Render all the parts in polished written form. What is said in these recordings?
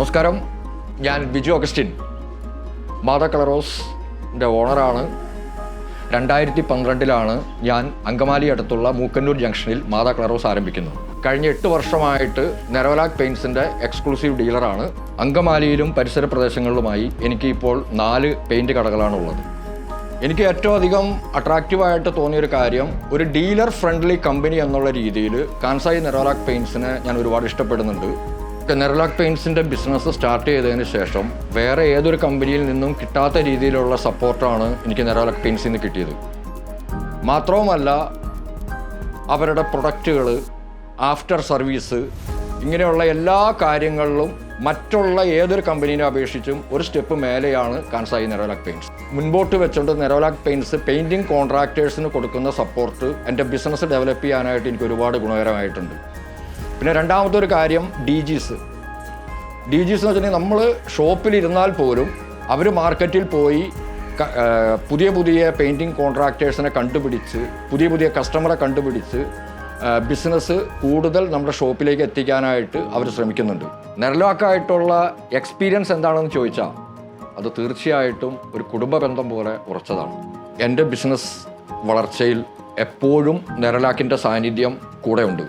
നമസ്കാരം, ഞാൻ ബിജു അഗസ്റ്റിൻ, മാതാ കളറോസിൻ്റെ ഓണറാണ്. 2012 ഞാൻ അങ്കമാലി അടുത്തുള്ള മൂക്കന്നൂർ ജംഗ്ഷനിൽ മാതാ കളറോസ് ആരംഭിക്കുന്നു. കഴിഞ്ഞ 8 വർഷമായിട്ട് നെരോലാക് പെയിൻറ്റ്സിൻ്റെ എക്സ്ക്ലൂസീവ് ഡീലറാണ്. അങ്കമാലിയിലും പരിസര പ്രദേശങ്ങളിലുമായി എനിക്ക് ഇപ്പോൾ 4 പെയിൻറ്റ് കടകളാണുള്ളത്. എനിക്ക് ഏറ്റവും അധികം അട്രാക്റ്റീവായിട്ട് തോന്നിയൊരു കാര്യം, ഒരു ഡീലർ ഫ്രണ്ട്ലി കമ്പനി എന്നുള്ള രീതിയിൽ കാൻസായി നെരോലാക് പെയിൻറ്റ്സിനെ ഞാൻ ഒരുപാട് ഇഷ്ടപ്പെടുന്നുണ്ട്. നെരോലാക് പെയിൻറ്റ്സിൻ്റെ ബിസിനസ് സ്റ്റാർട്ട് ചെയ്തതിന് ശേഷം വേറെ ഏതൊരു കമ്പനിയിൽ നിന്നും കിട്ടാത്ത രീതിയിലുള്ള സപ്പോർട്ടാണ് എനിക്ക് നെരോലാക് പെയിൻറ്റ്സിൽ നിന്ന് കിട്ടിയത്. മാത്രവുമല്ല, അവരുടെ പ്രൊഡക്റ്റുകൾ, ആഫ്റ്റർ സർവീസ്, ഇങ്ങനെയുള്ള എല്ലാ കാര്യങ്ങളിലും മറ്റുള്ള ഏതൊരു കമ്പനീനെ അപേക്ഷിച്ചും ഒരു സ്റ്റെപ്പ് മേലെയാണ് കാൻസായി നെരോലാക് പെയിൻറ്റ്സ്. മുൻപോട്ട് വെച്ചുകൊണ്ട് നെരോലാക് പെയിൻറ്റ്സ് പെയിൻറ്റിംഗ് കോൺട്രാക്ടേഴ്സിന് കൊടുക്കുന്ന സപ്പോർട്ട് എൻ്റെ ബിസിനസ് ഡെവലപ്പ് ചെയ്യാനായിട്ട് എനിക്ക് ഒരുപാട് ഗുണകരമായിട്ടുണ്ട്. പിന്നെ രണ്ടാമത്തെ ഒരു കാര്യം, ഡി ജീസ് എന്ന് വെച്ചിട്ടുണ്ടെങ്കിൽ നമ്മൾ ഷോപ്പിലിരുന്നാൽ പോലും അവർ മാർക്കറ്റിൽ പോയി പുതിയ പെയിൻറ്റിംഗ് കോൺട്രാക്ടേഴ്സിനെ കണ്ടുപിടിച്ച് പുതിയ കസ്റ്റമറെ കണ്ടുപിടിച്ച് ബിസിനസ് കൂടുതൽ നമ്മുടെ ഷോപ്പിലേക്ക് എത്തിക്കാനായിട്ട് അവർ ശ്രമിക്കുന്നുണ്ട്. നെരോലാക്കായിട്ടുള്ള എക്സ്പീരിയൻസ് എന്താണെന്ന് ചോദിച്ചാൽ അത് തീർച്ചയായിട്ടും ഒരു കുടുംബ ബന്ധം പോലെ ഉറച്ചതാണ്. എൻ്റെ ബിസിനസ് വളർച്ചയിൽ എപ്പോഴും നെരോലാക്കിൻ്റെ സാന്നിധ്യം കൂടെ ഉണ്ട്.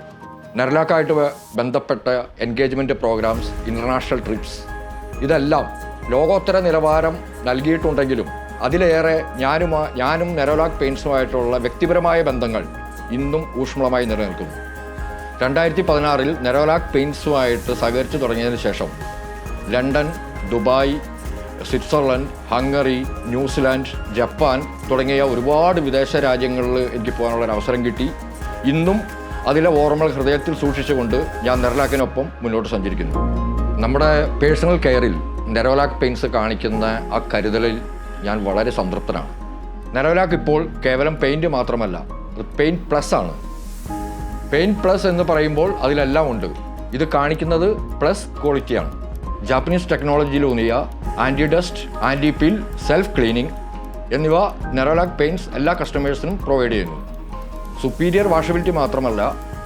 നെരോലാക്കായിട്ട് ബന്ധപ്പെട്ട എൻഗേജ്മെൻറ്റ് പ്രോഗ്രാംസ്, ഇൻ്റർനാഷണൽ ട്രിപ്സ്, ഇതെല്ലാം ലോകോത്തര നിലവാരം നൽകിയിട്ടുണ്ടെങ്കിലും അതിലേറെ ഞാനും നെരോലാക് പെയിൻറ്റ്സുമായിട്ടുള്ള വ്യക്തിപരമായ ബന്ധങ്ങൾ ഇന്നും ഊഷ്മളമായി നിലനിൽക്കുന്നു. 2016 നെരോലാക് പെയിൻറ്റ്സുമായിട്ട് സഹകരിച്ചു തുടങ്ങിയതിന് ശേഷം London, Dubai, Switzerland, Hungary, New Zealand, Japan തുടങ്ങിയ ഒരുപാട് വിദേശ രാജ്യങ്ങളിൽ എനിക്ക് പോകാനുള്ളൊരു അവസരം കിട്ടി. ഇന്നും അതിലെ ഓർമ്മകൾ ഹൃദയത്തിൽ സൂക്ഷിച്ചുകൊണ്ട് ഞാൻ നെരോലാക്കിനൊപ്പം മുന്നോട്ട് സഞ്ചരിക്കുന്നു. നമ്മുടെ പേഴ്സണൽ കെയറിൽ നെരോലാക് പെയിൻറ്റ്സ് കാണിക്കുന്ന ആ കരുതലിൽ ഞാൻ വളരെ സംതൃപ്തനാണ്. നെരോലാക്ക് ഇപ്പോൾ കേവലം പെയിൻറ്റ് മാത്രമല്ല, അത് പെയിൻറ്റ് പ്ലസ് ആണ്. പെയിൻറ്റ് പ്ലസ് എന്ന് പറയുമ്പോൾ അതിലെല്ലാം ഉണ്ട്. ഇത് കാണിക്കുന്നത് പ്ലസ് ക്വാളിറ്റിയാണ്. ജാപ്പനീസ് ടെക്നോളജിയിലൂന്നിയ anti dust, anti peel, self cleaning എന്നിവ നെരോലാക് പെയിൻറ്റ്സ് എല്ലാ കസ്റ്റമേഴ്സിനും പ്രൊവൈഡ് ചെയ്യുന്നു. സുപ്പീരിയർ വാഷബിലിറ്റി മാത്രമല്ല,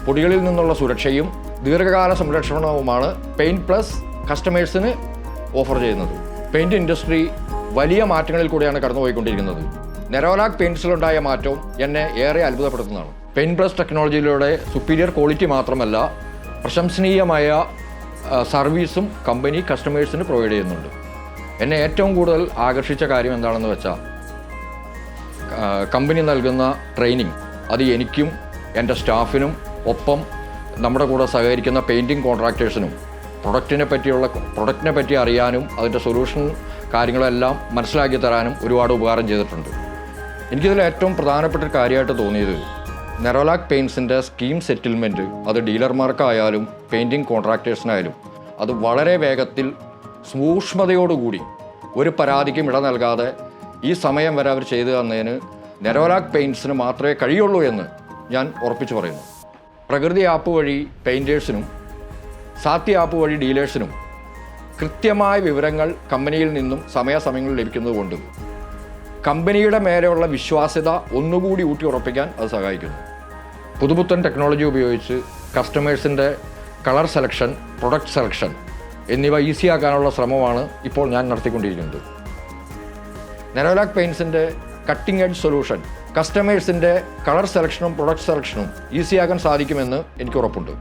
പൊടികളിൽ നിന്നുള്ള സുരക്ഷയും ദീർഘകാല സംരക്ഷണവുമാണ് പെയിൻറ്റ് പ്ലസ് കസ്റ്റമേഴ്സിന് ഓഫർ ചെയ്യുന്നത്. പെയിൻറ്റ് ഇൻഡസ്ട്രി വലിയ മാറ്റങ്ങളിൽ കൂടെയാണ് കടന്നുപോയിക്കൊണ്ടിരിക്കുന്നത്. നെരോലാക് പെയിൻറ്റ്സിലുണ്ടായ മാറ്റവും എന്നെ ഏറെ അത്ഭുതപ്പെടുത്തുന്നതാണ്. പെയിൻറ്റ് പ്ലസ് ടെക്നോളജിയിലൂടെ സുപ്പീരിയർ ക്വാളിറ്റി മാത്രമല്ല, പ്രശംസനീയമായ സർവീസും കമ്പനി കസ്റ്റമേഴ്സിന് പ്രൊവൈഡ് ചെയ്യുന്നുണ്ട്. എന്നെ ഏറ്റവും കൂടുതൽ ആകർഷിച്ച കാര്യം എന്താണെന്ന് വെച്ചാൽ, കമ്പനി നൽകുന്ന ട്രെയിനിങ് അത് എനിക്കും എൻ്റെ സ്റ്റാഫിനും ഒപ്പം നമ്മുടെ കൂടെ സഹകരിക്കുന്ന പെയിൻറ്റിംഗ് കോൺട്രാക്ടേഴ്സിനും പ്രൊഡക്റ്റിനെ പറ്റി അറിയാനും അതിൻ്റെ സൊല്യൂഷൻ കാര്യങ്ങളെല്ലാം മനസ്സിലാക്കി തരാനും ഒരുപാട് ഉപകാരം ചെയ്തിട്ടുണ്ട്. എനിക്കിതിൽ ഏറ്റവും പ്രധാനപ്പെട്ട ഒരു കാര്യമായിട്ട് തോന്നിയത്, നെരോലാക് പെയിൻറ്റ്സിൻ്റെ സ്കീം സെറ്റിൽമെൻറ്റ് അത് ഡീലർമാർക്കായാലും പെയിൻറ്റിംഗ് കോൺട്രാക്ടേഴ്സിനായാലും അത് വളരെ വേഗത്തിൽ സൂക്ഷ്മതയോടുകൂടി ഒരു പരാതിക്കും ഇട നൽകാതെ ഈ സമയം വരെ അവർ ചെയ്തു തന്നതിന് നെരോലാക് പെയിൻറ്റ്സിന് മാത്രമേ കഴിയുള്ളൂ എന്ന് ഞാൻ ഉറപ്പിച്ചു പറയുന്നു. പ്രകൃതി ആപ്പ് വഴി പെയിൻറ്റേഴ്സിനും സാത്തി ആപ്പ് വഴി ഡീലേഴ്സിനും കൃത്യമായ വിവരങ്ങൾ കമ്പനിയിൽ നിന്നും സമയാസമയങ്ങളിൽ ലഭിക്കുന്നതുകൊണ്ട് കമ്പനിയുടെ മേലെയുള്ള വിശ്വാസ്യത ഒന്നുകൂടി ഊട്ടി ഉറപ്പിക്കാൻ അത് സഹായിക്കുന്നു. പുതുപുത്തൻ ടെക്നോളജി ഉപയോഗിച്ച് കസ്റ്റമേഴ്സിൻ്റെ കളർ സെലക്ഷൻ, പ്രൊഡക്റ്റ് സെലക്ഷൻ എന്നിവ ഈസിയാക്കാനുള്ള ശ്രമമാണ് ഇപ്പോൾ ഞാൻ നടത്തിക്കൊണ്ടിരിക്കുന്നത്. നെരോലാക് പെയിൻറ്റ്സിൻ്റെ കട്ടിംഗ് എഡ്ജ് സൊല്യൂഷൻ കസ്റ്റമേഴ്സിൻ്റെ കളർ സെലക്ഷനും പ്രൊഡക്റ്റ് സെലക്ഷനും ഈസിയാക്കാൻ സാധിക്കുമെന്ന് എനിക്ക് ഉറപ്പുണ്ട്.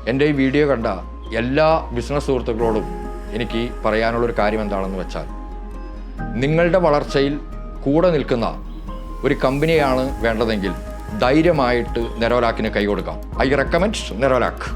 എൻ്റെ ഈ വീഡിയോ കണ്ട എല്ലാ ബിസിനസ് സുഹൃത്തുക്കളോടും എനിക്ക് പറയാനുള്ളൊരു കാര്യം എന്താണെന്ന് വെച്ചാൽ, നിങ്ങളുടെ വളർച്ചയിൽ കൂടെ നിൽക്കുന്ന ഒരു കമ്പനിയാണ് വേണ്ടതെങ്കിൽ ധൈര്യമായിട്ട് നെരോലാക്കിന് കൈ കൊടുക്കാം. I recommend നെരോലാക്ക്.